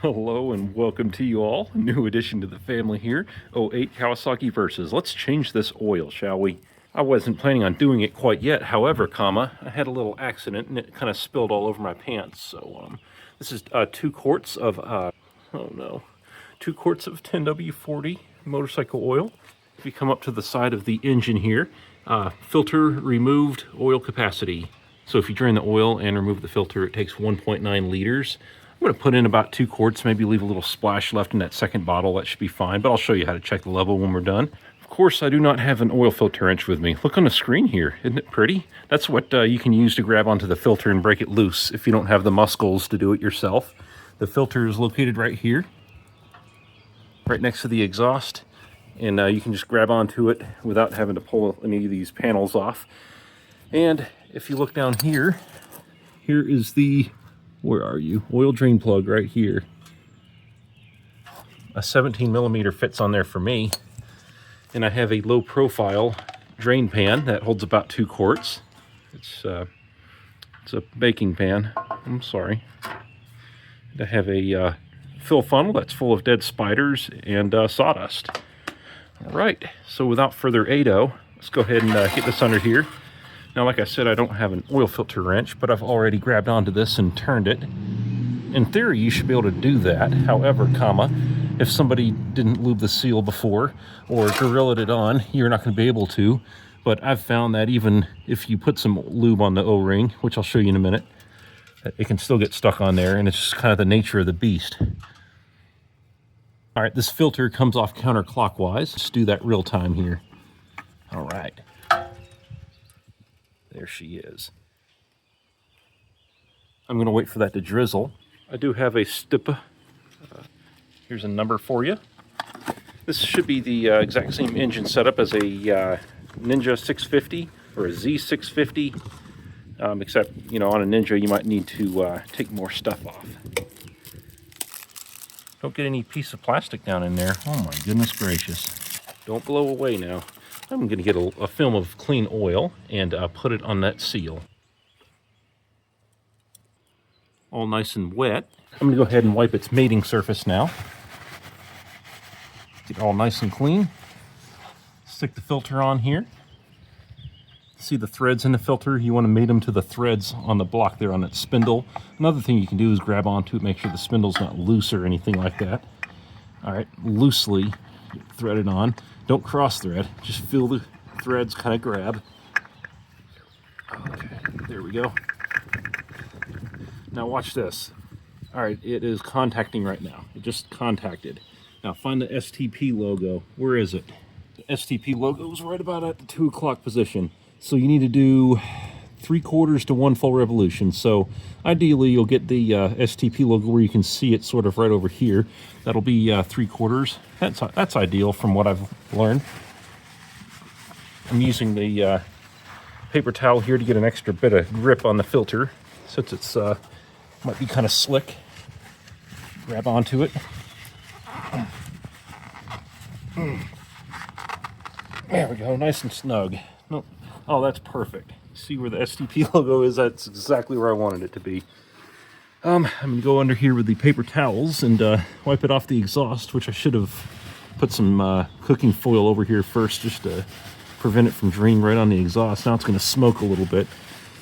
Hello and welcome to you all. A new addition to the family here. '08 Kawasaki Versys. Let's change this oil, shall we? I wasn't planning on doing it quite yet. However, I had a little accident and it kind of spilled all over my pants. So this is 2 quarts of, 2 quarts of 10W40 motorcycle oil. If you come up to the side of the engine here, filter removed, oil capacity. So if you drain the oil and remove the filter, it takes 1.9 liters. I'm going to put in about 2 quarts, maybe leave a little splash left in that second bottle. That should be fine, but I'll show you how to check the level when we're done. Of course, I do not have an oil filter wrench with me. Look on the screen here. Isn't it pretty? That's what you can use to grab onto the filter and break it loose if you don't have the muscles to do it yourself. The filter is located right here, right next to the exhaust, and you can just grab onto it without having to pull any of these panels off. And if you look down here, here is the, where are you? Oil drain plug right here. A 17 millimeter fits on there for me. And I have a low profile drain pan that holds about 2 quarts. It's a baking pan. I'm sorry. And I have a fill funnel that's full of dead spiders and sawdust. All right, so without further ado, let's go ahead and get this under here. Now, like I said, I don't have an oil filter wrench, but I've already grabbed onto this and turned it. In theory, you should be able to do that. However, if somebody didn't lube the seal before or gorilla'd it on, you're not going to be able to. But I've found that even if you put some lube on the O-ring, which I'll show you in a minute, it can still get stuck on there, and it's just kind of the nature of the beast. All right, this filter comes off counterclockwise. Let's do that real time here. All right. There she is. I'm going to wait for that to drizzle. I do have a stippa. Here's a number for you. This should be the exact same engine setup as a Ninja 650 or a Z650, except, on a Ninja you might need to take more stuff off. Don't get any piece of plastic down in there. Oh my goodness gracious. Don't blow away now. I'm going to get a film of clean oil and put it on that seal. All nice and wet. I'm going to go ahead and wipe its mating surface now. Get it all nice and clean. Stick the filter on here. See the threads in the filter? You want to mate them to the threads on the block there on that spindle. Another thing you can do is grab onto it, make sure the spindle's not loose or anything like that. All right, loosely thread it on. Don't cross thread, just feel the threads kind of grab. Okay, there we go. Now watch this. All right, it is contacting right now. It just contacted. Now find the STP logo. Where is it? The STP logo is right about at the 2 o'clock position. So you need to do 3/4 to 1 full revolution. So ideally you'll get the STP logo where you can see it sort of right over here. That'll be 3/4. That's ideal from what I've learned. I'm using the paper towel here to get an extra bit of grip on the filter since it's might be kind of slick. Grab onto it. There we go, nice and snug. Nope. Oh, that's perfect. See where the STP logo is? That's exactly where I wanted it to be. I'm going to go under here with the paper towels and wipe it off the exhaust, which I should have put some cooking foil over here first just to prevent it from draining right on the exhaust. Now it's going to smoke a little bit.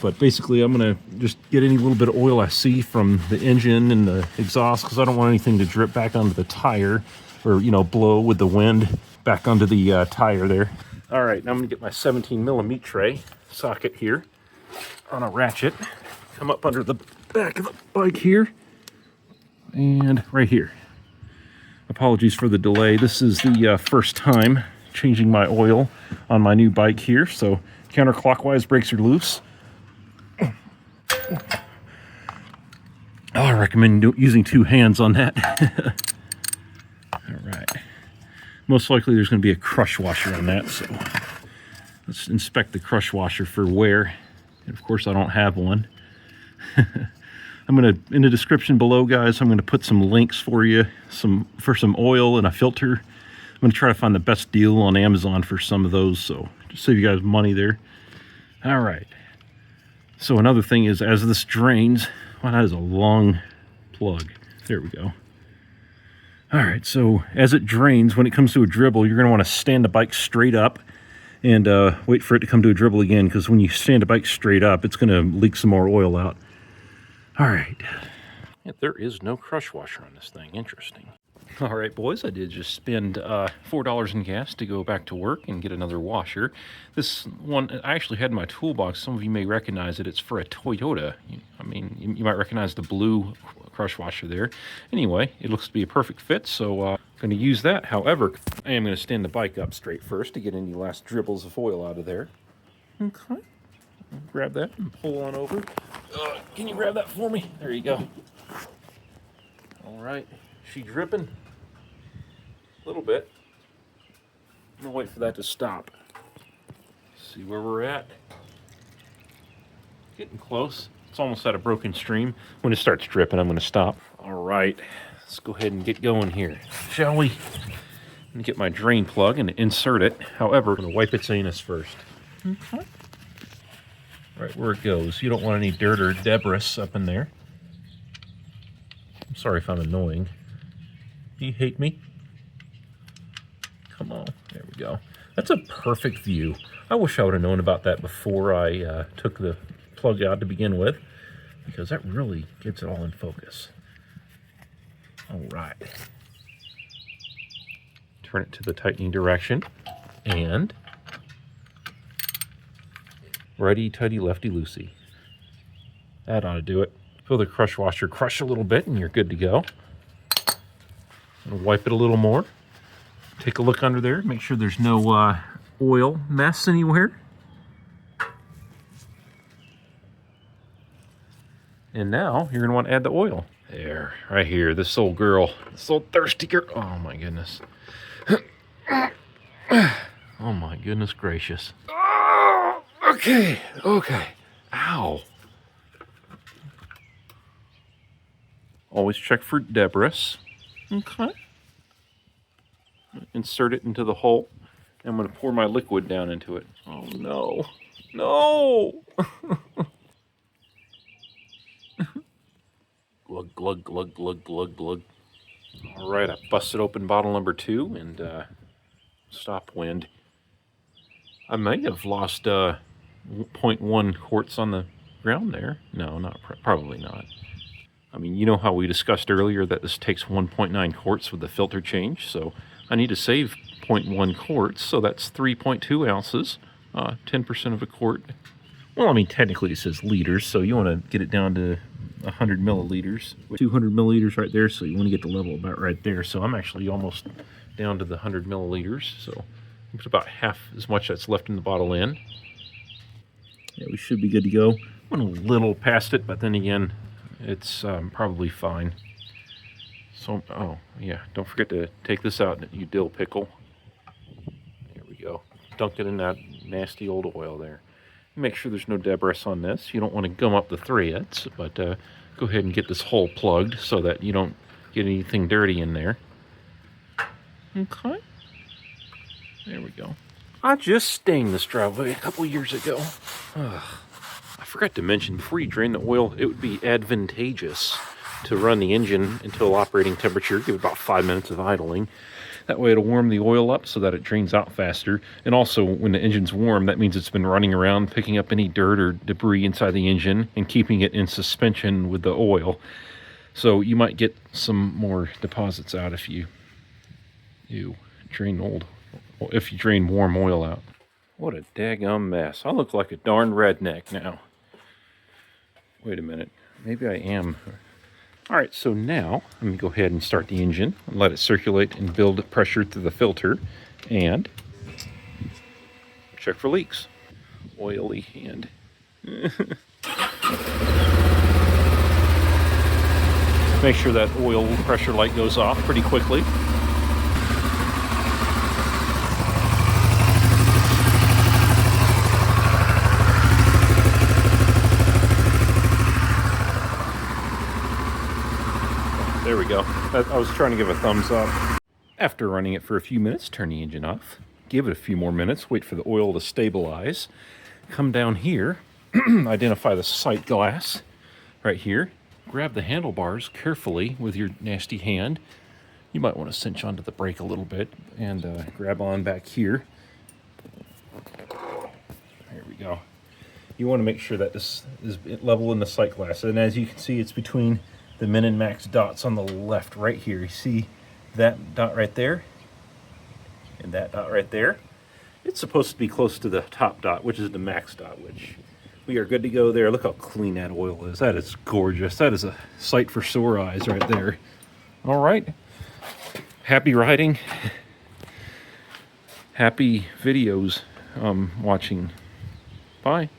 But basically, I'm going to just get any little bit of oil I see from the engine and the exhaust because I don't want anything to drip back onto the tire or, blow with the wind back onto the tire there. All right, now I'm going to get my 17 millimeter tray socket here on a ratchet. Come up under the back of the bike here and right here. Apologies for the delay. This is the first time changing my oil on my new bike here, so counterclockwise brakes are loose. I recommend using 2 hands on that. All right. Most likely there's going to be a crush washer on that, so let's inspect the crush washer for wear. And of course, I don't have one. I'm going to, in the description below, guys, I'm going to put some links for you, for some oil and a filter. I'm going to try to find the best deal on Amazon for some of those, so just save you guys money there. All right. So another thing is, as this drains, wow, that is a long plug. There we go. All right, so as it drains, when it comes to a dribble, you're going to want to stand the bike straight up and wait for it to come to a dribble again, because when you stand the bike straight up, it's going to leak some more oil out. All right. Yeah, there is no crush washer on this thing. Interesting. All right, boys, I did just spend $4 in gas to go back to work and get another washer. This one I actually had in my toolbox. Some of you may recognize it. It's for a Toyota. I mean, you might recognize the blue crush washer there. Anyway, it looks to be a perfect fit, so I'm going to use that. However, I am going to stand the bike up straight first to get any last dribbles of oil out of there. Okay. Grab that and pull on over. Can you grab that for me? There you go. All right. She dripping? A little bit. I'm gonna wait for that to stop. See where we're at. Getting close. It's almost at a broken stream. When it starts dripping, I'm gonna stop. All right, let's go ahead and get going here, shall we? I'm gonna get my drain plug and insert it. However, I'm gonna wipe its anus first. Okay. Right where it goes. You don't want any dirt or debris up in there. I'm sorry if I'm annoying. Do you hate me? Come on, there we go. That's a perfect view. I wish I would have known about that before I took the plug out to begin with, because that really gets it all in focus. All right. Turn it to the tightening direction, and righty-tighty, lefty-loosey. That ought to do it. Fill the crush washer, crush a little bit, and you're good to go. Wipe it a little more. Take a look under there, make sure there's no oil mess anywhere. And now you're going to want to add the oil. There, right here, this old girl, this old thirsty girl. Oh my goodness. Oh my goodness gracious. Oh, okay. Ow. Always check for debris. Okay. Insert it into the hole. I'm going to pour my liquid down into it. Oh no. No! Glug, glug, glug, glug, glug, glug. All right, I busted open bottle number 2 and stopped wind. I may have lost 0.1 quarts on the ground there. No, not probably not. I mean, you know how we discussed earlier that this takes 1.9 quarts with the filter change, so I need to save 0.1 quarts, so that's 3.2 ounces, 10% of a quart. Well, I mean, technically it says liters, so you want to get it down to 100 milliliters. 200 milliliters right there, so you want to get the level about right there. So I'm actually almost down to the 100 milliliters, so it's about half as much that's left in the bottle in. Yeah, we should be good to go. Went a little past it, but then again, it's probably fine. So, oh, yeah, don't forget to take this out, you dill pickle. There we go. Dunk it in that nasty old oil there. Make sure there's no debris on this. You don't want to gum up the threads, but go ahead and get this hole plugged so that you don't get anything dirty in there. Okay. There we go. I just stained this driveway a couple years ago. Ugh. I forgot to mention, before you drain the oil, it would be advantageous to run the engine until operating temperature, give it about 5 minutes of idling. That way it'll warm the oil up so that it drains out faster. And also, when the engine's warm, that means it's been running around, picking up any dirt or debris inside the engine and keeping it in suspension with the oil. So you might get some more deposits out if you drain warm oil out. What a daggum mess. I look like a darn redneck now. Wait a minute. Maybe I am. All right, so now I'm going to go ahead and start the engine, and let it circulate and build pressure through the filter, and check for leaks. Oily hand. Make sure that oil pressure light goes off pretty quickly. There we go. I was trying to give a thumbs up. After running it for a few minutes, turn the engine off. Give it a few more minutes, wait for the oil to stabilize. Come down here, identify the sight glass right here. Grab the handlebars carefully with your nasty hand. You might want to cinch onto the brake a little bit and grab on back here. There we go. You want to make sure that this is level in the sight glass. And as you can see, it's between the min and max dots on the left right here. You see that dot right there and that dot right there. It's supposed to be close to the top dot, which is the max dot, which we are good to go there. Look how clean that oil is. That is gorgeous. That is a sight for sore eyes right there. All right. Happy riding. Happy videos watching. Bye.